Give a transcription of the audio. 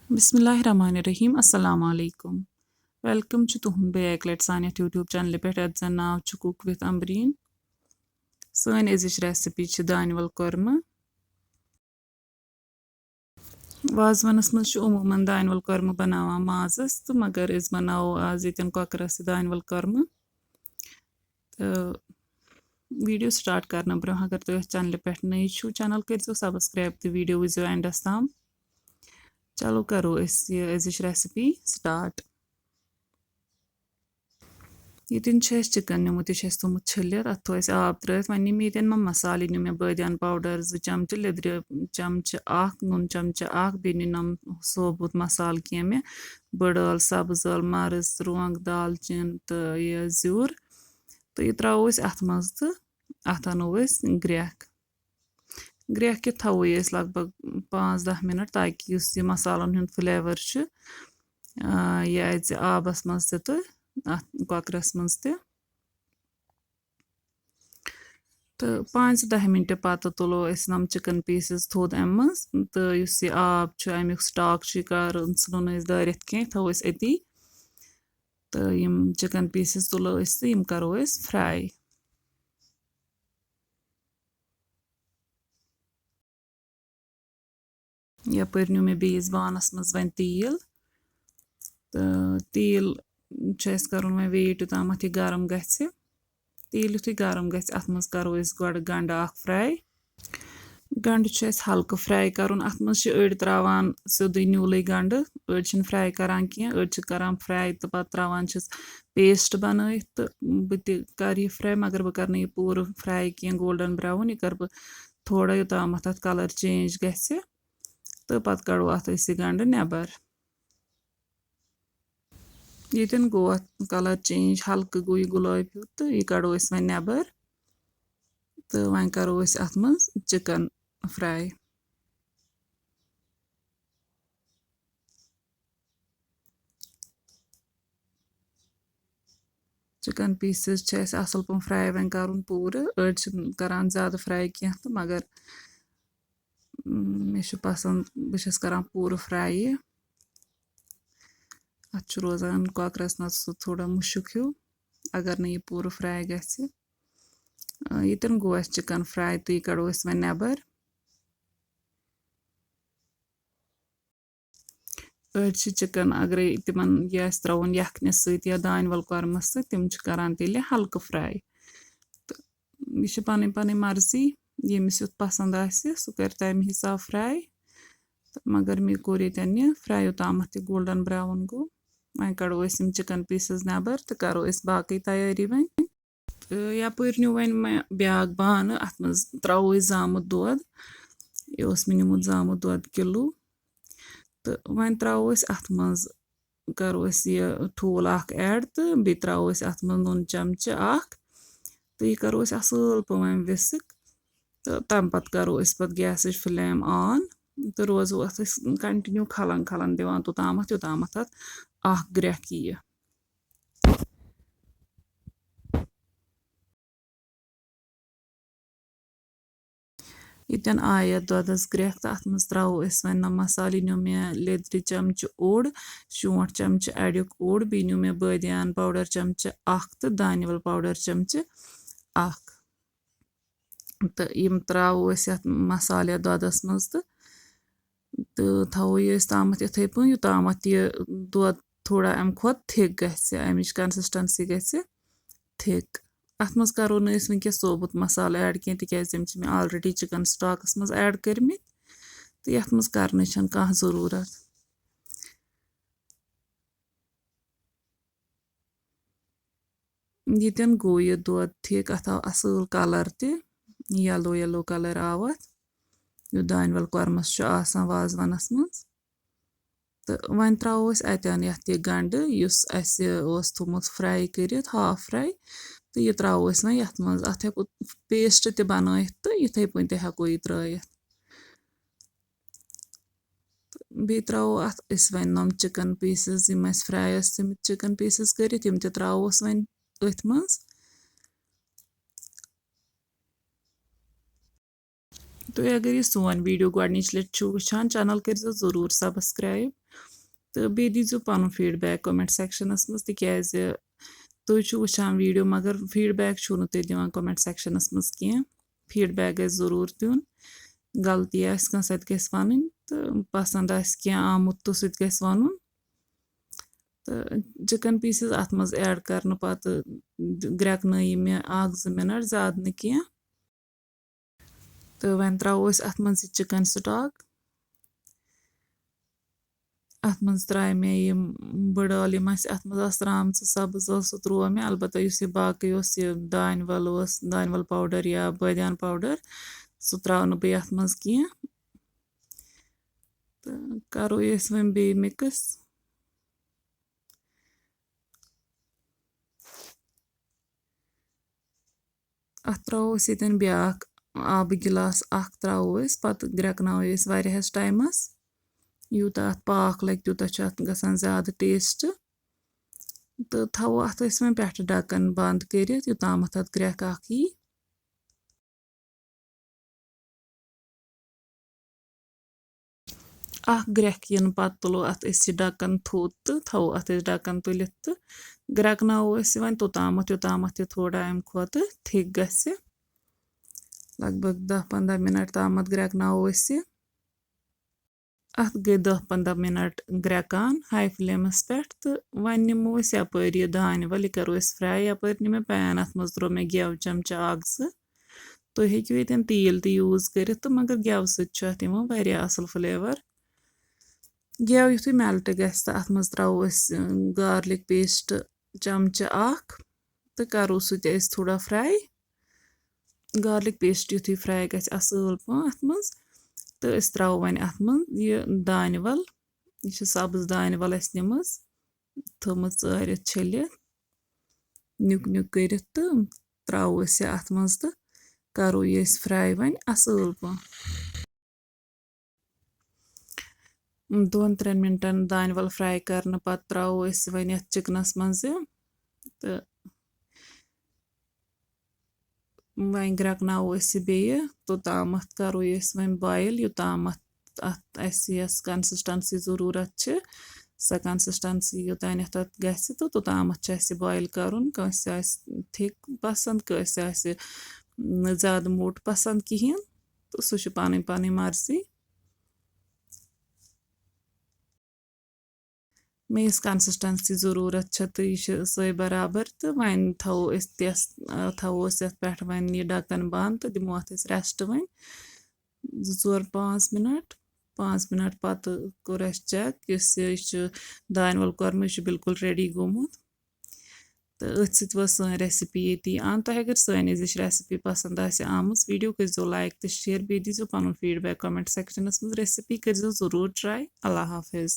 बिस्मिल्लाहिर्रहमानिर्रहीम अस्सलाम वालेकुम वेलकम तुहद बैक लट सान यूट्यूब चैनल पे यत जन नाव कुक विथ अम्बरीन सन अजिच रेसिपी दानिवल कोरमा वाजवानस मज अमूमन दानिवल कोरमा बनावान माजस तो मगर अस बनावो आज यन कॉकरस दानिवल कोरमा तो वीडियो स्टार्ट करने ब्रोह अगर तुम चैनल पे नई चैनल करो सब्सक्राइब तो वीडियो वो एंडस तम चलो करो अजिच रेसिपी स्टार्ट ये चिकन निमुत यह थोमुत छलित अत थो आब त्रित वन निम ये मसाले नी मे बदियान पाउडर 2 चमच लिद्र चमच नून चमच बे नम सोबुत मसाल कह मे बड़ ٲल सब्ज ٲल मर्च रुंग दालचीन तो यह ज़्यूर तो यह त्रो अत मज तो अत अनो ग्रेख ग्रेख कि थो लग भग 5-10 मिनट ताकि यह मसालन हुंद फ्लेवर यह अच आबस मज तो कॉकरस मज तो 5-10 मिनट पत तुलो नम चिकन पीसेस थोद अम मज तो यह आब अमुक स्टॉक षोन दारित कह थो अती तो चिकन पीसेस तुलो तो करो फ्राई यपर न्यू मे बेस बानस मज वन तेल तो तेल कर वेट योताम यह गरम गि तेल युथु गरम गि अत मज करो गो गंड फ्राई गंड हल्क फ्राई कर अत मज अड़ त्रावान सोदे न्यूल गंड अड़ फ्राई करान कह अड़ करान फ्राई तो पत त्रावान पेस्ट बन तो बह कर यह फ्राई मगर बह कर यह पूर फ्राई कह गोल्डन ब्राउन यह कर बह थोड़ा योताम अत कलर चेंज गि तो पत कड़ो अत गंड नेबर ये गो अत कलर चेंज हल्क गो यह गुलाबी तो यह कड़ो वन नेबर तो वन करो अत मज चिकन फ्राई चिकन पीसेस असल पन फ्राई वन कर पूर अड़ करान ज़्यादा फ्राई कह तो मगर मे पसंद बस करान पूर फ्राई अत रोजान कॉकरस ना थोड़ा मुशुक हिू अगर न यह पूर फ्राई गि ये गो चिकन फ्राई तो यह कड़ो वन नेबर अड़ चिकन अगर तिम यह त्रावन यखनस या दानिवल कोरमस तिम करान तेल हल्क फ्राई तो यह पन पन मर्जी यमिस युत पसंद सह कर तमे हिसाब फ्राई तो मगर मे कोर ये फ्राई योताम गोल्डन ब्राउन गो वन कड़ो चिकन पीसेस नेबर तो करो बाकी तैयारी वन तो यपर न्यू वन मे ब्या बान अत मज त्रो जामुत दोद यह मे निमुत जामुत दोद किलो तो वन त्रो अत मज करो यह ठूल ऐड तो बे त्रो अत मज नून चमच तो यह करो असल पे विस्क तो तम पत करो पत गैस फ्लेम ऑन तो रोजो अत कंटिन्यू खलन खलन दिवान तोताम योताम ग्रेख यह ये आय दोदस ग्रेख तो अत मज त्रो वन नम मसाले न्यू मे लिद्र चमच ओड शोंठ चमच अड़िक ओड बे न्यू मे बदियान पाउडर चमच तो दानिवल पाउडर चमच तो यम त्रो मसाले दोदस मज तो थो ताम इथे पे योताम यह दोद थोड़ा अम खोत थिक गि अमिच कंसिस्टेंसी गि थिक अत मज करो वनकस सोबुत मसाल ऐड कह तिकाज तम मे ऑलरेडी चिकन स्टॉकस मज ऐड करमित तो यथ मज करने कह जरूरत ये गो यह दोद थिक अत आव असल कलर येलो येलो कलर आव अत यु दानिवल कोरमस वाजवानस मज तो वन त्रो अतन यह गंड उस थोमुत फ्राई कर हाफ फ्राई तो यह त्रो वन यथ मज अत हेको पेस्ट त बन तो इथे पे हेको यह त्रयित बे त्रो अत वन नम चिकन पीसेस यम फ्राई चिकन पीसेस कर तम त्रोस वन अथ मज तो अगर यह सोन वीडियो गोडनिच लट वुचान चैनल कर जरूर सब्सक्राइब تہٕ بیٚیہِ دیٖزیو پَنُن فیٖڈبیک کوٚمٮ۪نٛٹ سٮ۪کشَنَس منٛز تِکیٛازِ تُہۍ چھُو وٕچھان ویٖڈیو مگر فیٖڈبیک چھُو نہٕ تُہۍ دِوان کوٚمٮ۪نٛٹ سٮ۪کشَنَس منٛز کینٛہہ فیٖڈبیک گژھِ ضٔروٗر دیُن غلطی آسہِ کانٛہہ سۄ تہِ گژھِ وَنٕنۍ تہٕ پَسنٛد آسہِ کینٛہہ آمُت تہٕ سُہ تہِ گژھِ وَنُن تہٕ چِکَن پیٖسِز اَتھ منٛز ایڈ کَرنہٕ پَتہٕ گرٛٮ۪کنٲیِو مےٚ 1-2 مِنَٹ زیادٕ نہٕ کینٛہہ تہٕ وۄنۍ ترٛاوو أسۍ اَتھ منٛز یہِ چِکَن سٕٹاک اَتھ منٛز ترٛایہِ مےٚ یِم بٕڈٕ ٲلہٕ یِم اَسہِ اَتھ منٛز آسہٕ ترٛامژٕ سَبٕز ٲس سُہ ترٛوو مےٚ البتہ یُس یہِ باقٕے اوس یہِ دانِول اوس دانِول پاوڈَر یا بٲدیان پاوڈَر سُہ ترٛاو نہٕ بہٕ یَتھ منٛز کینٛہہ تہٕ کَرو أسۍ وۄنۍ بیٚیہِ مِکٕس اَتھ ترٛاوو أسۍ ییٚتٮ۪ن بیٛاکھ آبہٕ گِلاس اَکھ ترٛاوو أسۍ پَتہٕ گرٛٮ۪کناوو أسۍ واریاہَس ٹایمَس یوٗتاہ اَتھ پاکھ لَگہِ تیوٗتاہ چھُ اَتھ گژھان زیادٕ ٹیسٹ تہٕ تھاوو اَتھ أسۍ وۄنۍ پٮ۪ٹھٕ ڈَکَن بنٛد کٔرِتھ یوٚتامَتھ اَتھ گرٛٮ۪کھ اَکھ یی اَکھ گرٛٮ۪کھ یِنہٕ پَتہٕ تُلو اَتھ أسۍ یہِ ڈَکَن تھوٚد تہٕ تھاوو اَتھ أسۍ ڈَکَن تُلِتھ تہٕ گرٛٮ۪کناوو أسۍ یہِ وۄنۍ توٚتامَتھ یہِ تھوڑا اَمہِ کھۄتہٕ تھِک گژھِ لگ بگ 10-15 مِنَٹ تامَتھ گرٛٮ۪کناوو أسۍ یہِ اَتھ گٔے 10-15 مِنَٹ گرٛٮ۪کان ہاے فٕلیمَس پٮ۪ٹھ تہٕ وۄنۍ نِمو أسۍ یَپٲرۍ یہِ دانِول یہِ کَرو أسۍ فرٛاے یَپٲرۍ نہِ مےٚ پین اَتھ منٛز ترٛوو مےٚ گٮ۪و چَمچہٕ 1-2 تُہۍ ہیٚکِو ییٚتٮ۪ن تیٖل تہِ یوٗز کٔرِتھ تہٕ مگر گٮ۪وٕ سۭتۍ چھُ اَتھ یِوان واریاہ اَصٕل فٕلیوَر گٮ۪و یُتھُے مٮ۪لٹ گژھِ تہٕ اَتھ منٛز ترٛاوو أسۍ گارلِک پیسٹ چَمچہٕ 1 تہٕ کَرو سُہ تہِ أسۍ تھوڑا فرٛاے گارلِک پیسٹ یُتھُے فرٛاے گژھِ اَصۭل پٲٹھۍ اَتھ منٛز تہٕ أسۍ ترٛاوو وۄنۍ اَتھ منٛز یہِ دانِول یہِ چھِ سبٕز دانِول اَسہِ نِمٕژ تھٲومٕژ ژٲرِتھ چھٔلِتھ نیُک نیُک کٔرِتھ تہٕ ترٛاوو أسۍ یہِ اَتھ منٛز تہٕ کَرو یہِ أسۍ فرٛاے وۄنۍ اَصۭل پٲٹھۍ 2-3 مِنٹَن دانِول فرٛاے کَرنہٕ پَتہٕ ترٛاوو أسۍ وۄنۍ یَتھ چِکنَس منٛز یہِ تہٕ وۄنۍ گرٛٮ۪کناوو أسۍ یہِ بیٚیہِ توٚتامَتھ کَرو یہِ أسۍ وۄنۍ بویِل یوٚتامَتھ اَتھ اَسہِ یۄس کَنسِسٹَنسی ضٔروٗرت چھِ سۄ کَنسِسٹَنسی یوٚتانٮ۪تھ اَتھ گژھِ تہٕ توٚتامَتھ چھُ اَسہِ یہِ بویِل کَرُن کٲنٛسہِ آسہِ تھِک پَسنٛد کٲنٛسہِ آسہِ نہٕ زیادٕ موٚٹ پَسنٛد کِہیٖنۍ تہٕ سُہ چھُ پَنٕنۍ پَنٕنۍ مرضی مےٚ یۄس کَنسِسٹَنسی ضٔروٗرت چھےٚ تہٕ یہِ چھِ سۄے بَرابَر تہٕ وۄنۍ تھاوو أسۍ یَتھ پٮ۪ٹھ وۄنۍ یہِ ڈَکَن بنٛد تہٕ دِمو اَتھ أسۍ رٮ۪سٹ وۄنۍ 2-4-5 مِنَٹ 5 مِنَٹ پَتہٕ کوٚر اَسہِ چَک یُس یہِ چھُ دانِول کوٚرمہٕ یہِ چھُ بِلکُل ریڈی گوٚمُت تہٕ أتھۍ سۭتۍ وٲژ سٲنۍ رٮ۪سِپی ییٚتی اَن تۄہہِ اگر سٲنۍ أزِچ رٮ۪سِپی پَسنٛد آسہِ آمٕژ ویٖڈیو کٔرۍزیو لایک تہٕ شِیَر بیٚیہِ دیٖزیو پَنُن فیٖڈبیک کوٚمٮ۪نٛٹ سٮ۪کشَنَس منٛز رٮ۪سِپی کٔرۍزیو ضٔروٗر ٹرٛاے اللہ حافِظ